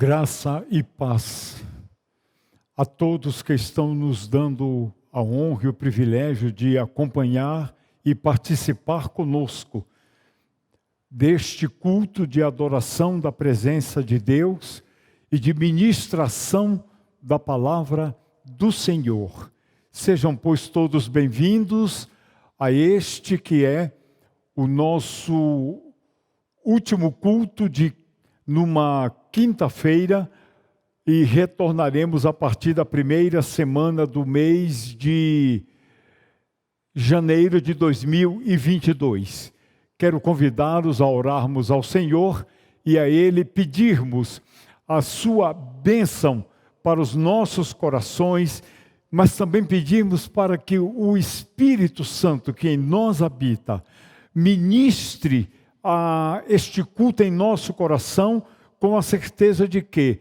Graça e paz a todos que estão nos dando a honra e o privilégio de acompanhar e participar conosco deste culto de adoração da presença de Deus e de ministração da palavra do Senhor. Sejam, pois, todos bem-vindos a este que é o nosso último culto numa quinta-feira, e retornaremos a partir da primeira semana do mês de janeiro de 2022. Quero convidá-los a orarmos ao Senhor e a Ele pedirmos a sua bênção para os nossos corações, mas também pedirmos para que o Espírito Santo que em nós habita ministre a este culto em nosso coração, com a certeza de que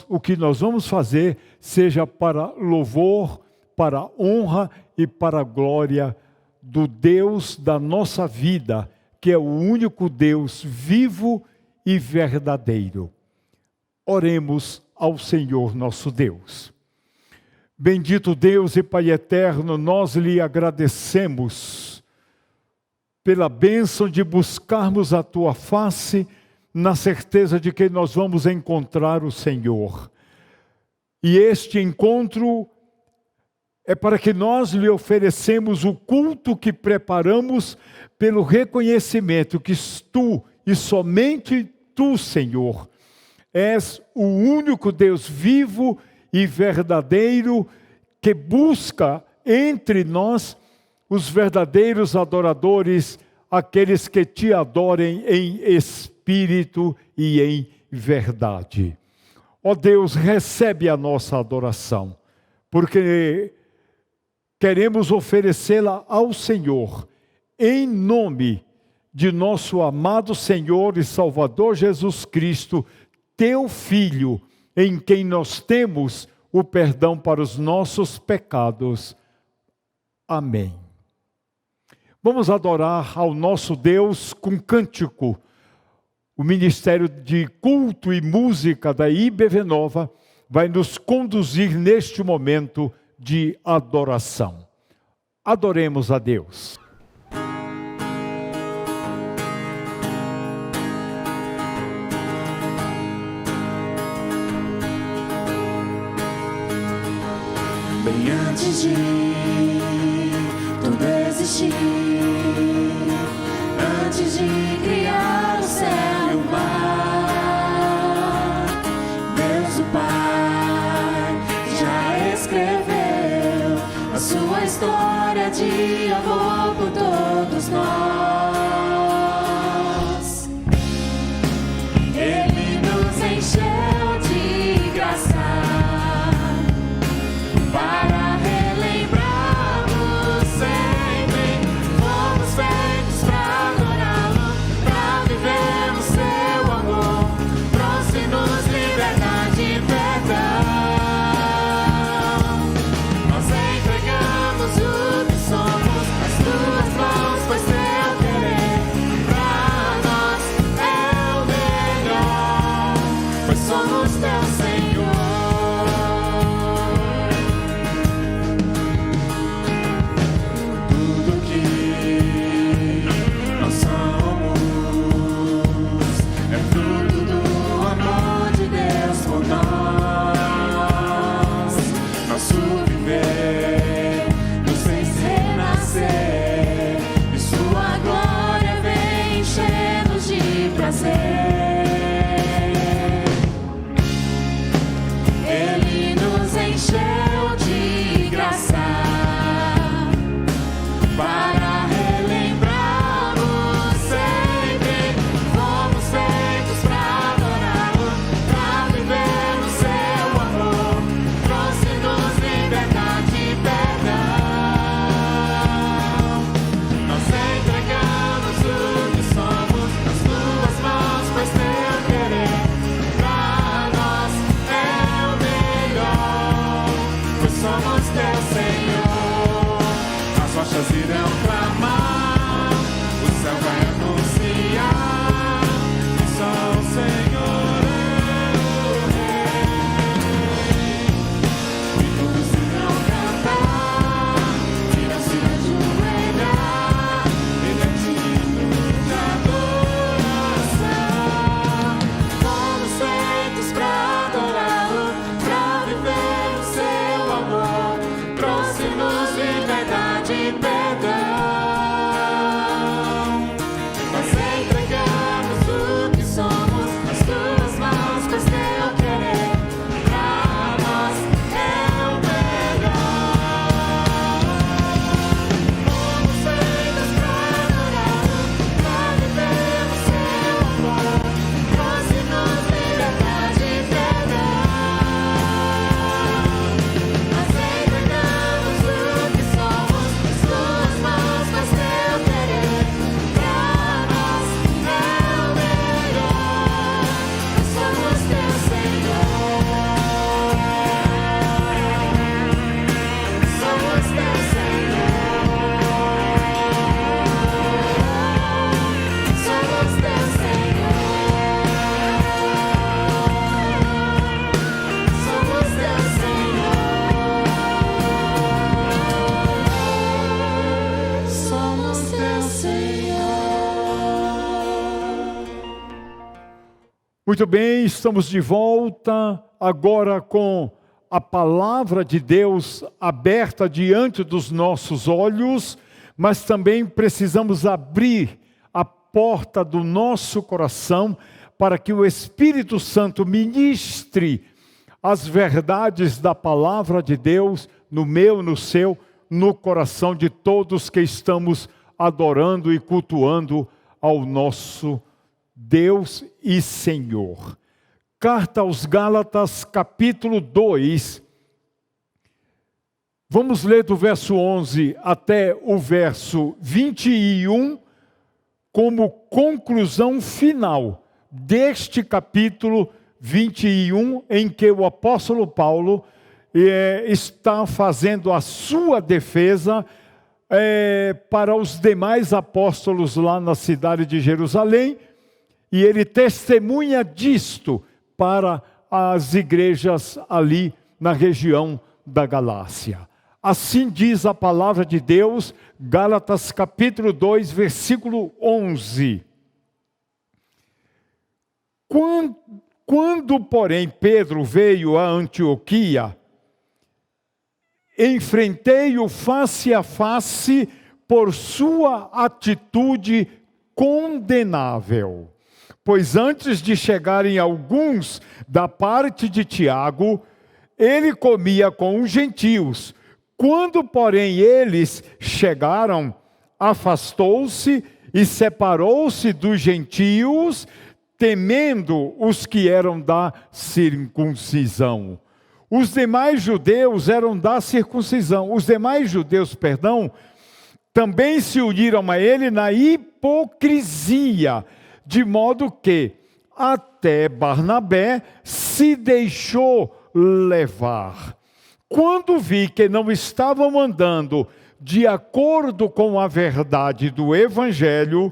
o que nós vamos fazer seja para louvor, para honra e para a glória do Deus da nossa vida, que é o único Deus vivo e verdadeiro. Oremos ao Senhor nosso Deus. Bendito Deus e Pai eterno, nós lhe agradecemos pela bênção de buscarmos a Tua face, na certeza de que nós vamos encontrar o Senhor. E este encontro é para que nós lhe oferecemos o culto que preparamos pelo reconhecimento que Tu e somente Tu, Senhor, és o único Deus vivo e verdadeiro que busca entre nós os verdadeiros adoradores, aqueles que Te adorem em espírito e em verdade. Ó Deus, recebe a nossa adoração, porque queremos oferecê-la ao Senhor, em nome de nosso amado Senhor e Salvador Jesus Cristo, Teu Filho, em quem nós temos o perdão para os nossos pecados. Amém. Vamos adorar ao nosso Deus com cântico. O Ministério de Culto e Música da IBV Nova vai nos conduzir neste momento de adoração. Adoremos a Deus. Bem antes de tudo existir, antes de criar o céu e o mar, Deus o Pai já escreveu a sua história de amor por todos nós. Ele nos encheu de graça para relembrarmos sempre, fomos feitos para adorá-lo, para vivermos seu amor, trouxe-nos liberdade e perdão. Nós entregamos o que somos nas tuas mãos, pois teu querer para nós é o melhor, pois somos teu Senhor. Ele nos encheu de graça para relembrarmos sempre, fomos feitos Muito bem, estamos de volta agora com a palavra de Deus aberta diante dos nossos olhos, mas também precisamos abrir a porta do nosso coração para que o Espírito Santo ministre as verdades da palavra de Deus no meu, no seu, no coração de todos que estamos adorando e cultuando ao nosso Deus e Senhor. Carta aos Gálatas, capítulo 2. Vamos ler do verso 11 até o verso 21, como conclusão final deste capítulo 21, em que o apóstolo Paulo está fazendo a sua defesa para os demais apóstolos lá na cidade de Jerusalém, e ele testemunha disto para as igrejas ali na região da Galácia. Assim diz a palavra de Deus, Gálatas capítulo 2, versículo 11. Quando, porém, Pedro veio a Antioquia, enfrentei-o face a face por sua atitude condenável. Pois antes de chegarem alguns da parte de Tiago, ele comia com os gentios. Quando, porém, eles chegaram, afastou-se e separou-se dos gentios, temendo os que eram da circuncisão. Os demais judeus eram da circuncisão. Os demais judeus, também se uniram a ele na hipocrisia, de modo que até Barnabé se deixou levar. Quando vi que não estavam andando de acordo com a verdade do Evangelho,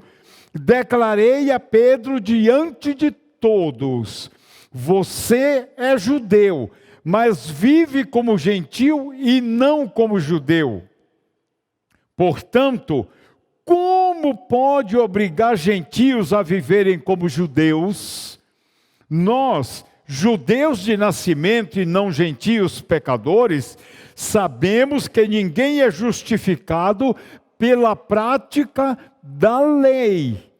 declarei a Pedro diante de todos: você é judeu, mas vive como gentil e não como judeu. Portanto, como pode obrigar gentios a viverem como judeus? Nós, judeus de nascimento e não gentios pecadores, sabemos que ninguém é justificado pela prática da lei,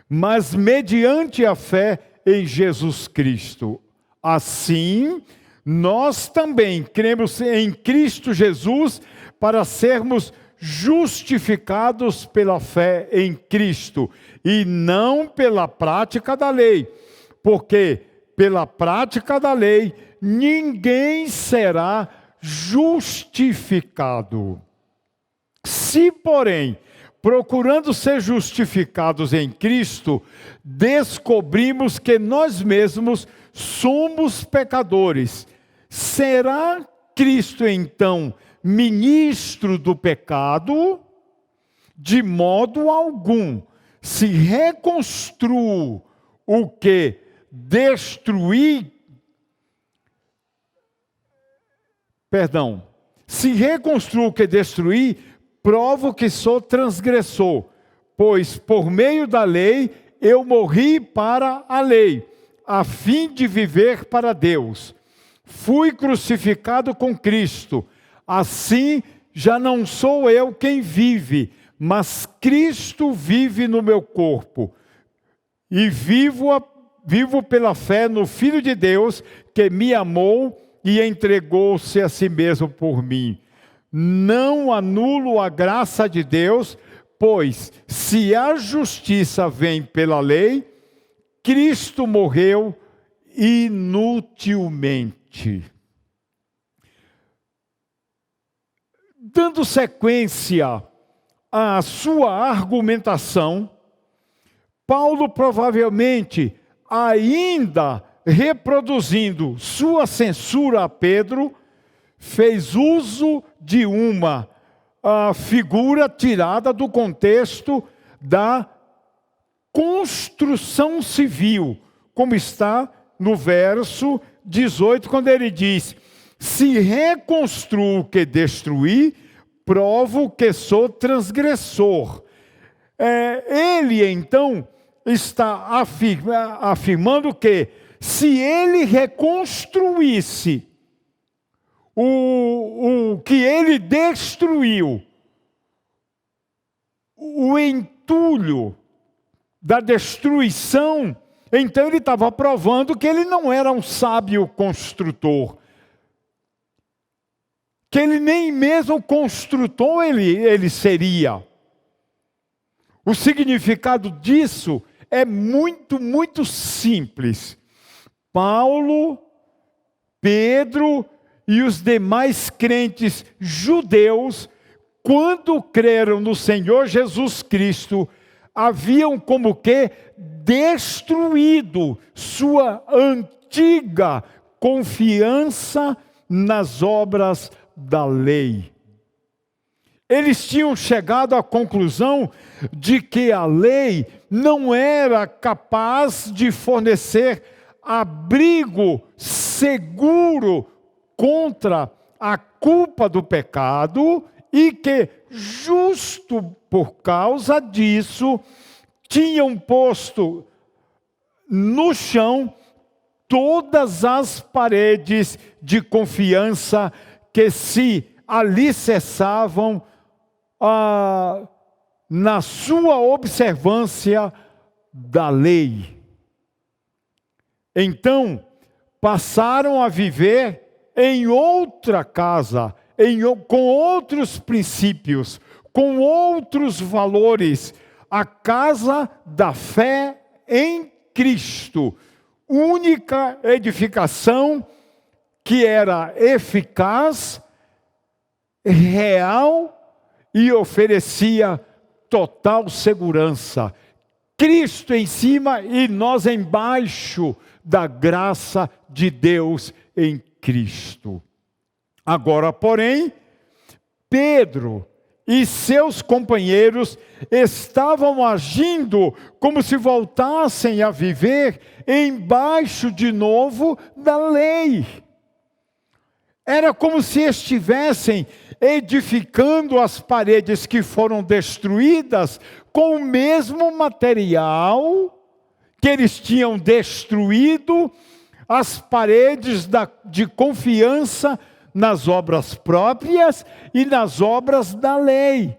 mas mediante a fé em Jesus Cristo. Assim, nós também cremos em Cristo Jesus para sermos justificados pela fé em Cristo e não pela prática da lei, porque pela prática da lei ninguém será justificado. Se, porém, procurando ser justificados em Cristo, descobrimos que nós mesmos somos pecadores, será Cristo então ministro do pecado? De modo algum. Se reconstruo o que destruí, se reconstruo o que destruí, provo que sou transgressor, pois por meio da lei eu morri para a lei, a fim de viver para Deus. Fui crucificado com Cristo. Assim, já não sou eu quem vive, mas Cristo vive no meu corpo. E vivo pela fé no Filho de Deus, que me amou e entregou-se a si mesmo por mim. Não anulo a graça de Deus, pois se a justiça vem pela lei, Cristo morreu inutilmente. Dando sequência à sua argumentação, Paulo provavelmente, ainda reproduzindo sua censura a Pedro, fez uso de uma figura tirada do contexto da construção civil, como está no verso 18, quando ele diz: se reconstruo o que destruí, provo que sou transgressor. Ele então está afirmando que se ele reconstruísse o que ele destruiu, o entulho da destruição, então ele estava provando que ele não era um sábio construtor, que ele nem mesmo construtor ele seria. O significado disso é muito, muito simples. Paulo, Pedro e os demais crentes judeus, quando creram no Senhor Jesus Cristo, haviam como que destruído sua antiga confiança nas obras da lei. Eles tinham chegado à conclusão de que a lei não era capaz de fornecer abrigo seguro contra a culpa do pecado e que, justo por causa disso, tinham posto no chão todas as paredes de confiança que se alicerçavam na sua observância da lei. Então, passaram a viver em outra casa, com outros princípios, com outros valores, a casa da fé em Cristo, única edificação que era eficaz, real e oferecia total segurança. Cristo em cima e nós embaixo da graça de Deus em Cristo. Agora, porém, Pedro e seus companheiros estavam agindo como se voltassem a viver embaixo de novo da lei. Era como se estivessem edificando as paredes que foram destruídas com o mesmo material que eles tinham destruído, as paredes de confiança nas obras próprias e nas obras da lei,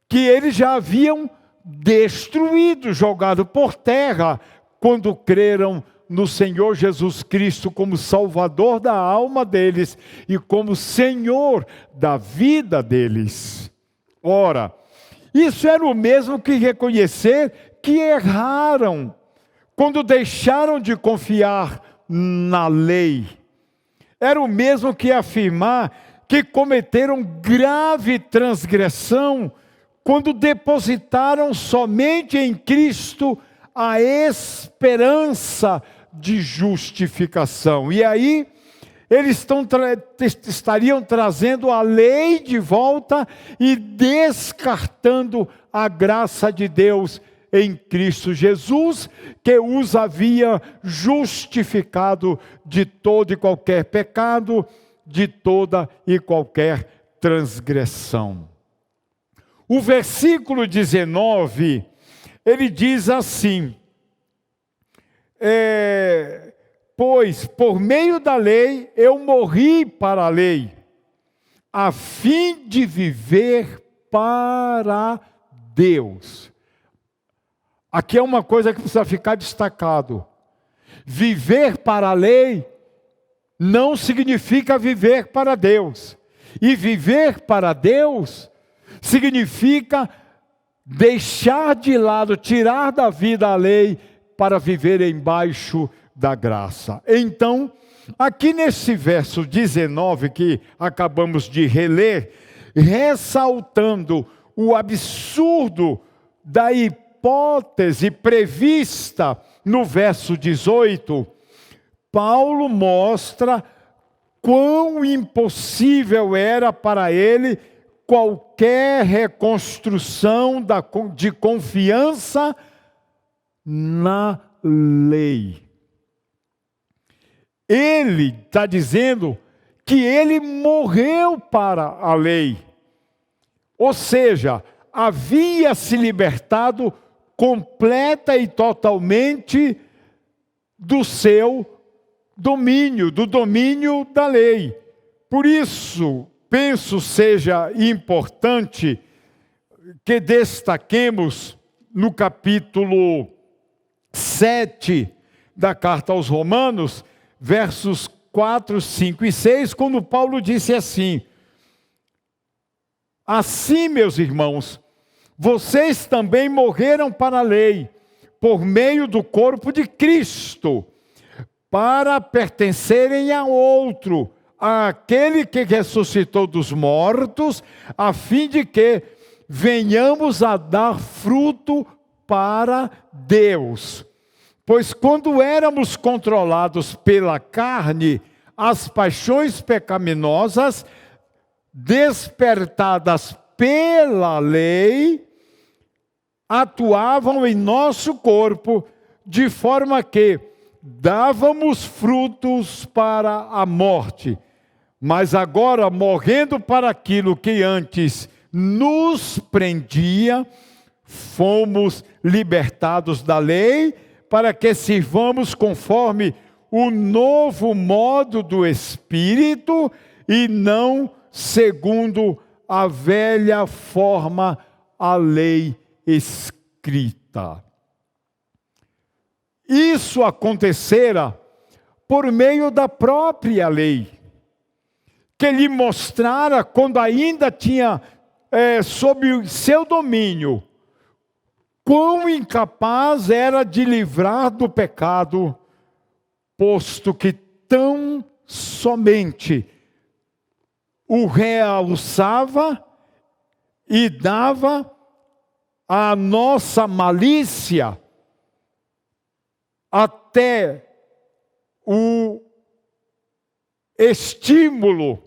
que eles já haviam destruído, jogado por terra, quando creram no Senhor Jesus Cristo como Salvador da alma deles e como Senhor da vida deles. Ora, isso era o mesmo que reconhecer que erraram quando deixaram de confiar na lei. Era o mesmo que afirmar que cometeram grave transgressão quando depositaram somente em Cristo a esperança de justificação. E aí, eles estariam trazendo a lei de volta e descartando a graça de Deus em Cristo Jesus, que os havia justificado de todo e qualquer pecado, de toda e qualquer transgressão. O versículo 19, ele diz assim: pois por meio da lei eu morri para a lei, a fim de viver para Deus. Aqui é uma coisa que precisa ficar destacado. Viver para a lei não significa viver para Deus. E viver para Deus significa deixar de lado, tirar da vida a lei para viver embaixo da graça. Então, aqui nesse verso 19 que acabamos de reler, ressaltando o absurdo da hipótese prevista no verso 18, Paulo mostra quão impossível era para ele qualquer reconstrução de confiança na lei. Ele está dizendo que ele morreu para a lei. Ou seja, havia se libertado completa e totalmente do seu domínio, do domínio da lei. Por isso, penso seja importante que destaquemos no capítulo 7 da carta aos Romanos, versos 4, 5 e 6, quando Paulo disse assim: assim, meus irmãos, vocês também morreram para a lei, por meio do corpo de Cristo, para pertencerem a outro, àquele que ressuscitou dos mortos, a fim de que venhamos a dar fruto para Deus. Pois quando éramos controlados pela carne, as paixões pecaminosas, despertadas pela lei, atuavam em nosso corpo, de forma que dávamos frutos para a morte. Mas agora, morrendo para aquilo que antes nos prendia, fomos libertados da lei, para que sirvamos conforme o novo modo do Espírito, e não segundo a velha forma, a lei escrita. Isso acontecera por meio da própria lei, que lhe mostrara, quando ainda tinha sob seu domínio, quão incapaz era de livrar do pecado, posto que tão somente o realçava e dava à nossa malícia até o estímulo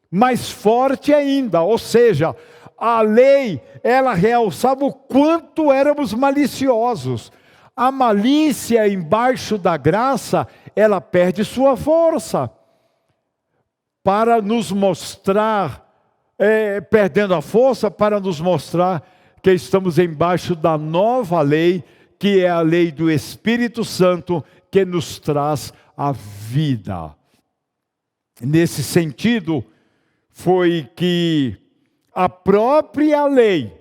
mais forte ainda, ou seja, a lei, ela realçava o quanto éramos maliciosos. A malícia embaixo da graça, ela perde sua força, para nos mostrar, perdendo a força, para nos mostrar que estamos embaixo da nova lei, que é a lei do Espírito Santo, que nos traz a vida. Nesse sentido, foi que a própria lei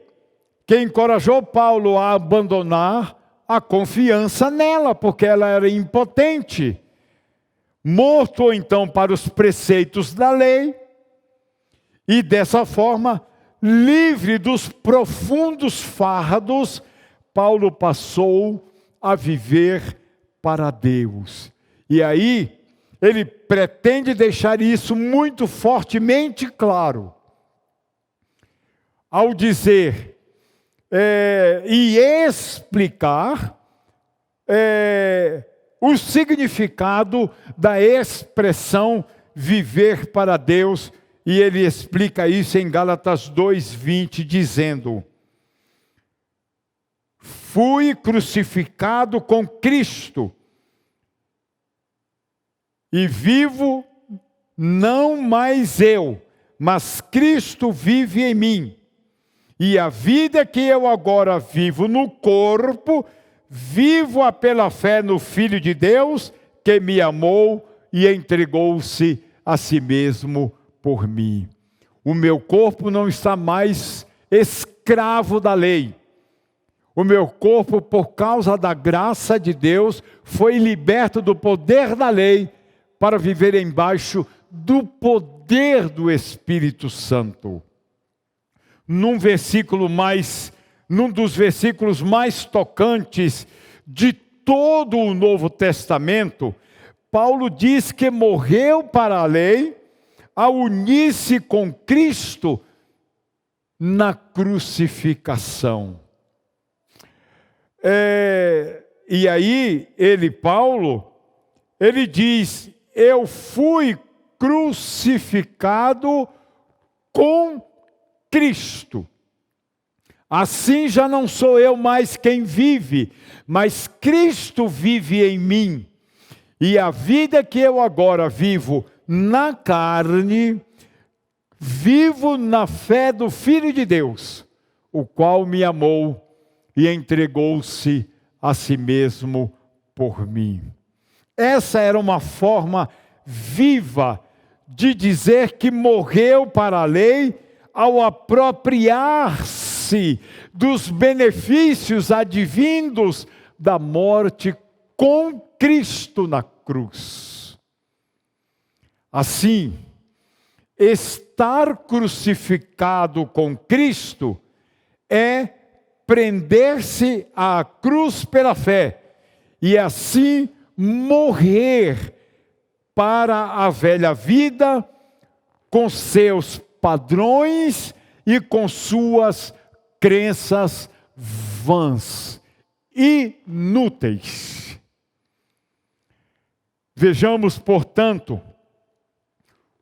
que encorajou Paulo a abandonar a confiança nela, porque ela era impotente. Morto então para os preceitos da lei, e dessa forma, livre dos profundos fardos, Paulo passou a viver para Deus. E aí, ele pretende deixar isso muito fortemente claro, ao dizer e explicar o significado da expressão viver para Deus, e ele explica isso em Gálatas 2:20, dizendo: fui crucificado com Cristo, e vivo não mais eu, mas Cristo vive em mim. E a vida que eu agora vivo no corpo, vivo-a pela fé no Filho de Deus, que me amou e entregou-se a si mesmo por mim. O meu corpo não está mais escravo da lei. O meu corpo, por causa da graça de Deus, foi liberto do poder da lei para viver embaixo do poder do Espírito Santo. Num dos versículos mais tocantes de todo o Novo Testamento, Paulo diz que morreu para a lei ao unir-se com Cristo na crucificação. E aí, Paulo diz: eu fui crucificado com Cristo. Assim já não sou eu mais quem vive, mas Cristo vive em mim. E a vida que eu agora vivo na carne, vivo na fé do Filho de Deus, o qual me amou e entregou-se a si mesmo por mim. Essa era uma forma viva de dizer que morreu para a lei ao apropriar-se dos benefícios advindos da morte com Cristo na cruz. Assim, estar crucificado com Cristo é prender-se à cruz pela fé e assim morrer para a velha vida com seus padrões e com suas crenças vãs, inúteis. Vejamos, portanto,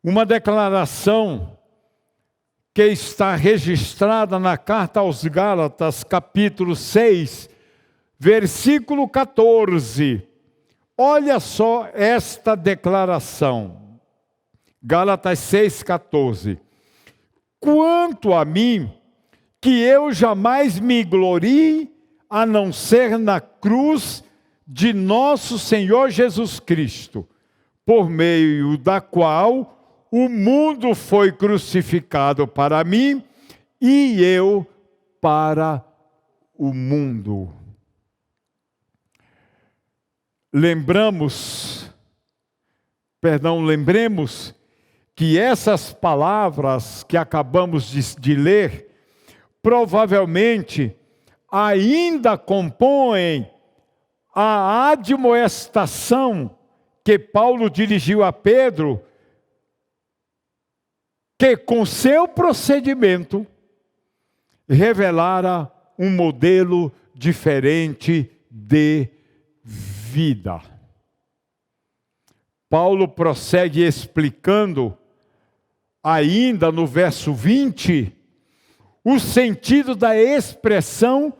uma declaração que está registrada na carta aos Gálatas, capítulo 6, versículo 14. Olha só esta declaração. Gálatas 6,14. Quanto a mim, que eu jamais me glorie, a não ser na cruz de nosso Senhor Jesus Cristo, por meio da qual o mundo foi crucificado para mim e eu para o mundo. Lembremos que essas palavras que acabamos de ler, provavelmente ainda compõem a admoestação que Paulo dirigiu a Pedro, que com seu procedimento revelara um modelo diferente de vida. Paulo prossegue explicando, ainda no verso 20, o sentido da expressão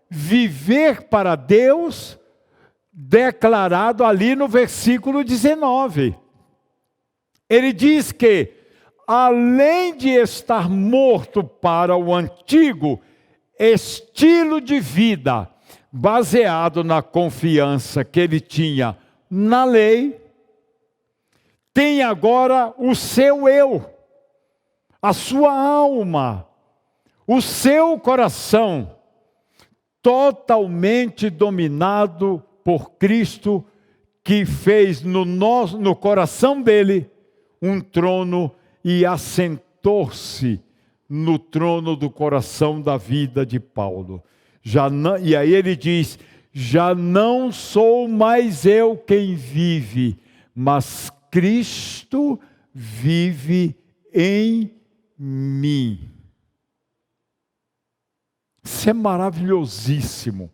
viver para Deus, declarado ali no versículo 19. Ele diz que, além de estar morto para o antigo estilo de vida, baseado na confiança que ele tinha na lei, tem agora o seu eu, a sua alma, o seu coração, totalmente dominado por Cristo, que fez no coração dele um trono e assentou-se no trono do coração da vida de Paulo. E aí ele diz, já não sou mais eu quem vive, mas Cristo vive em mim. Isso é maravilhosíssimo.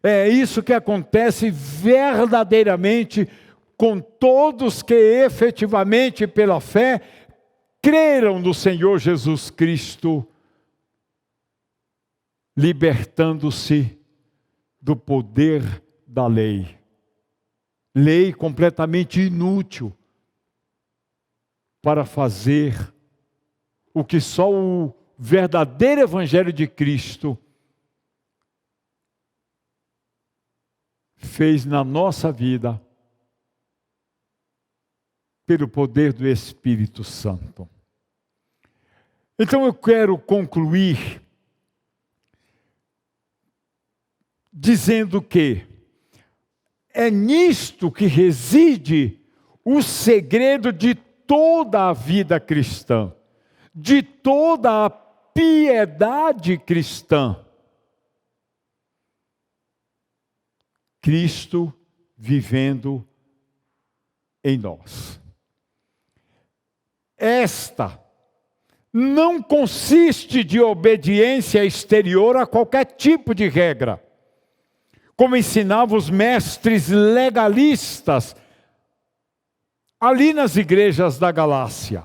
É isso que acontece verdadeiramente com todos que efetivamente pela fé creram no Senhor Jesus Cristo, libertando-se do poder da lei. Lei completamente inútil para fazer o que só o verdadeiro Evangelho de Cristo fez na nossa vida, pelo poder do Espírito Santo. Então eu quero concluir dizendo que é nisto que reside o segredo de toda a vida cristã, de toda a piedade cristã. Cristo vivendo em nós. Esta não consiste de obediência exterior a qualquer tipo de regra, como ensinavam os mestres legalistas ali nas igrejas da Galácia,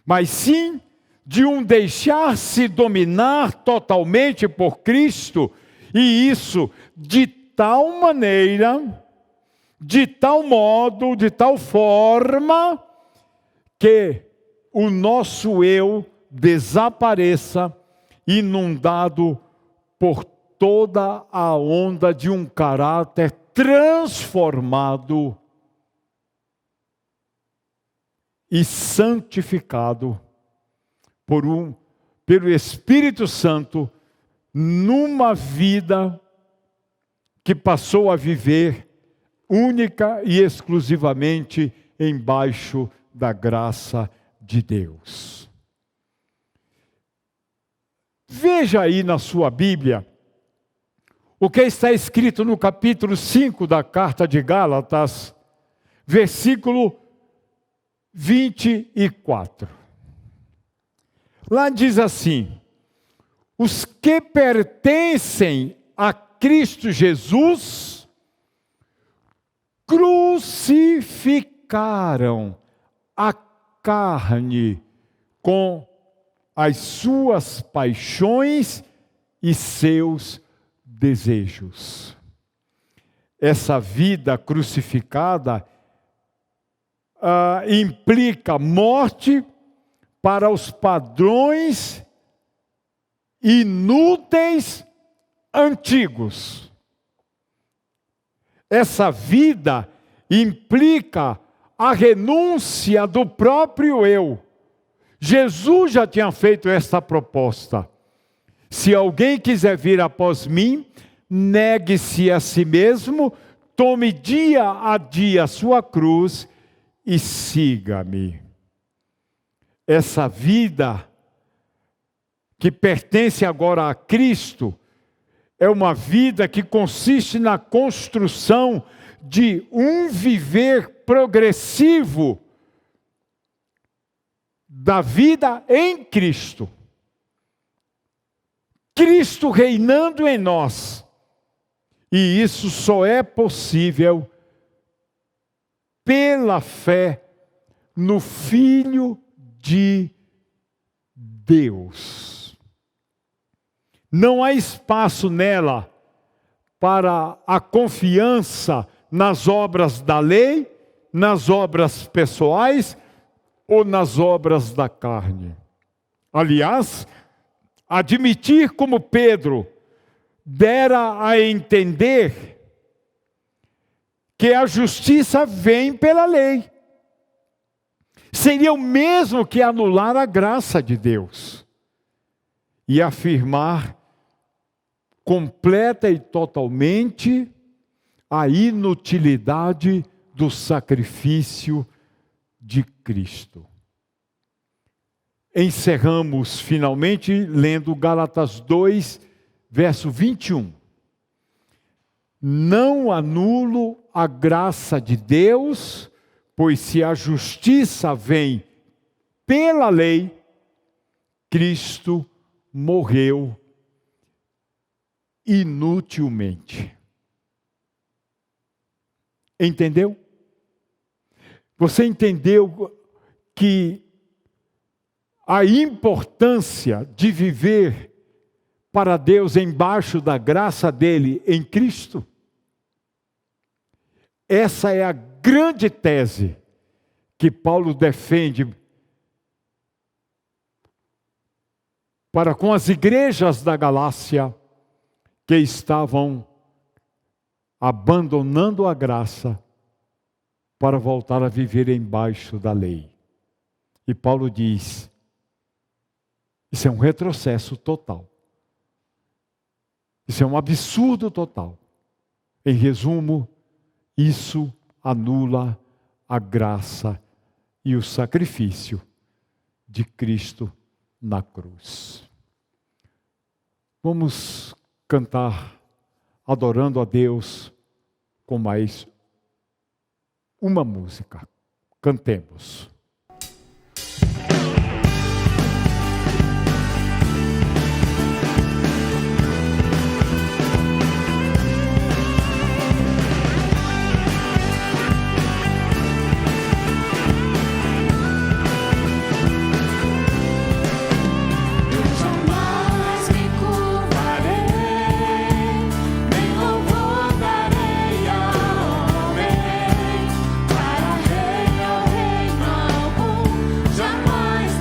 mas sim de um deixar-se dominar totalmente por Cristo, e isso de tal maneira, de tal modo, de tal forma, que o nosso eu desapareça, inundado por toda a onda de um caráter transformado e santificado pelo Espírito Santo numa vida que passou a viver única e exclusivamente embaixo da graça de Deus. Veja aí na sua Bíblia o que está escrito no capítulo 5 da carta de Gálatas, versículo 24. Lá diz assim: os que pertencem a Cristo Jesus crucificaram a carne com as suas paixões e seus desejos. Essa vida crucificada implica morte para os padrões inúteis antigos. Essa vida implica a renúncia do próprio eu. Jesus já tinha feito esta proposta: se alguém quiser vir após mim, negue-se a si mesmo, tome dia a dia a sua cruz e siga-me. Essa vida que pertence agora a Cristo é uma vida que consiste na construção de um viver progressivo da vida em Cristo. Cristo reinando em nós. E isso só é possível pela fé no Filho de Deus. Não há espaço nela para a confiança nas obras da lei, nas obras pessoais ou nas obras da carne. Aliás, admitir como Pedro dera a entender que a justiça vem pela lei. Seria o mesmo que anular a graça de Deus e afirmar completa e totalmente a inutilidade do sacrifício de Cristo. Encerramos finalmente lendo Gálatas 2, verso 21. Não anulo a graça de Deus, pois se a justiça vem pela lei, Cristo morreu inutilmente. Entendeu? Você entendeu que a importância de viver para Deus embaixo da graça dele em Cristo? Essa é a grande tese que Paulo defende para com as igrejas da Galácia que estavam abandonando a graça para voltar a viver embaixo da lei. E Paulo diz: isso é um retrocesso total. Isso é um absurdo total. Em resumo, isso anula a graça e o sacrifício de Cristo na cruz. Vamos cantar adorando a Deus com mais uma música. Cantemos. Jamais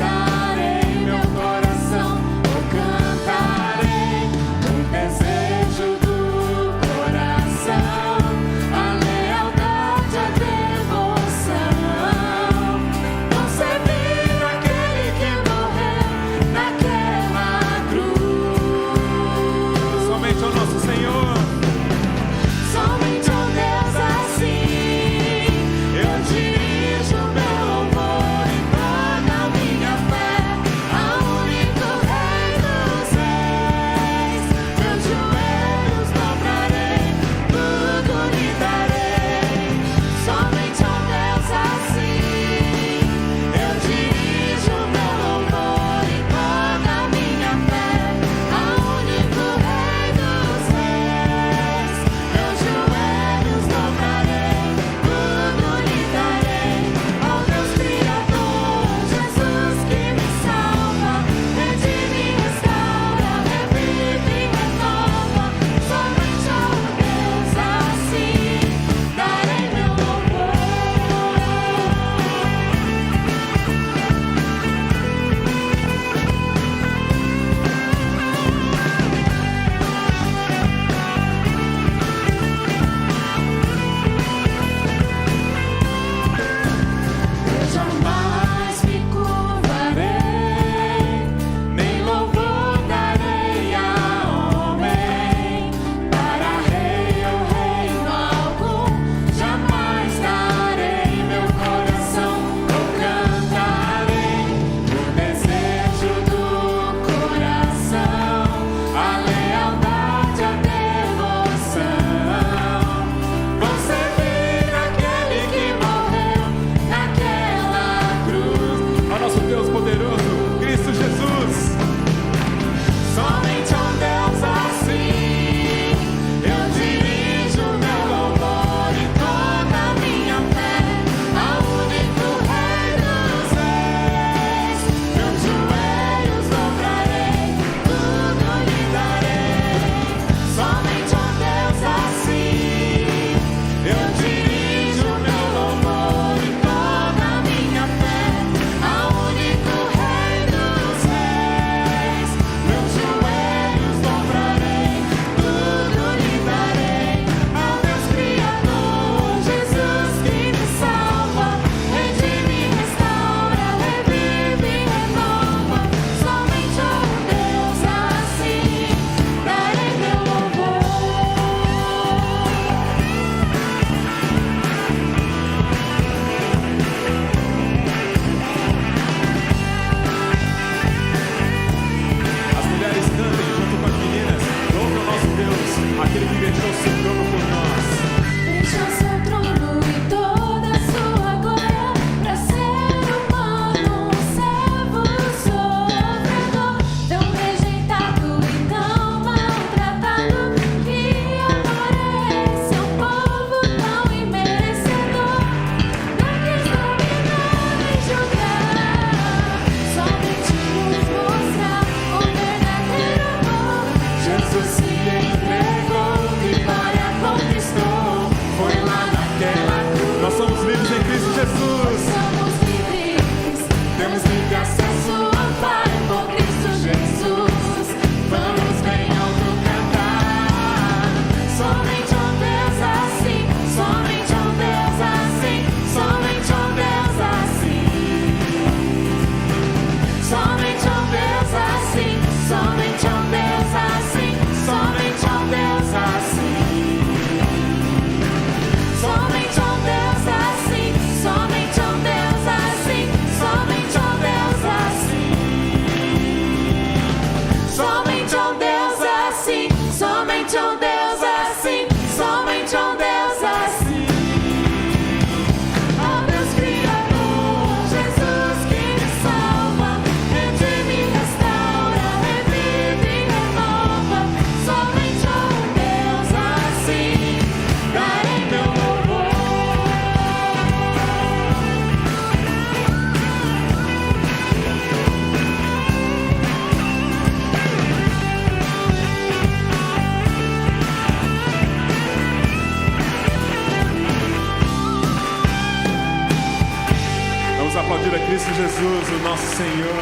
aplaudir a Cristo Jesus, o nosso Senhor.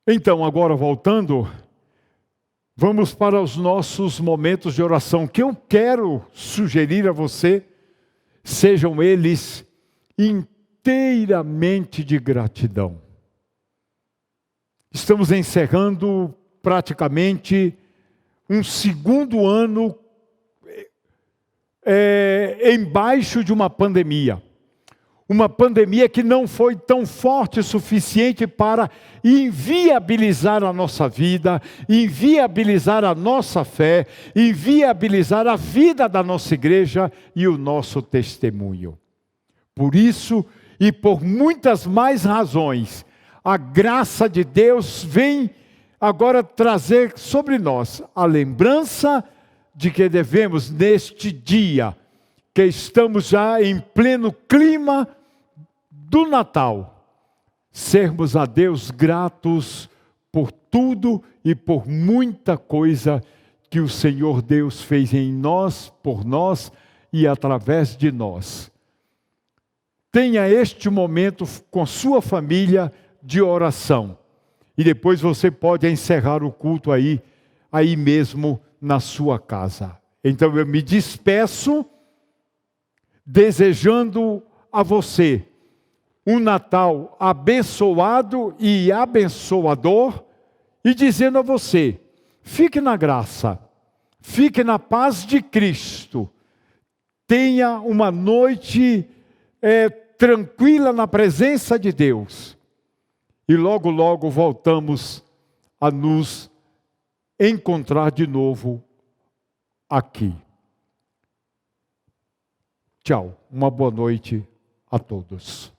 Então, agora voltando, vamos para os nossos momentos de oração, que eu quero sugerir a você, sejam eles inteiramente de gratidão. Estamos encerrando praticamente um segundo ano embaixo de uma pandemia. Uma pandemia que não foi tão forte o suficiente para inviabilizar a nossa vida, inviabilizar a nossa fé, inviabilizar a vida da nossa igreja e o nosso testemunho. Por isso e por muitas mais razões, a graça de Deus vem agora trazer sobre nós a lembrança de que devemos, neste dia, que estamos já em pleno clima do Natal, sermos a Deus gratos por tudo e por muita coisa que o Senhor Deus fez em nós, por nós e através de nós. Tenha este momento com sua família de oração. E depois você pode encerrar o culto aí mesmo na sua casa. Então eu me despeço desejando a você um Natal abençoado e abençoador e dizendo a você, fique na graça, fique na paz de Cristo, tenha uma noite tranquila na presença de Deus e logo, logo voltamos a nos encontrar de novo aqui. Tchau, uma boa noite a todos.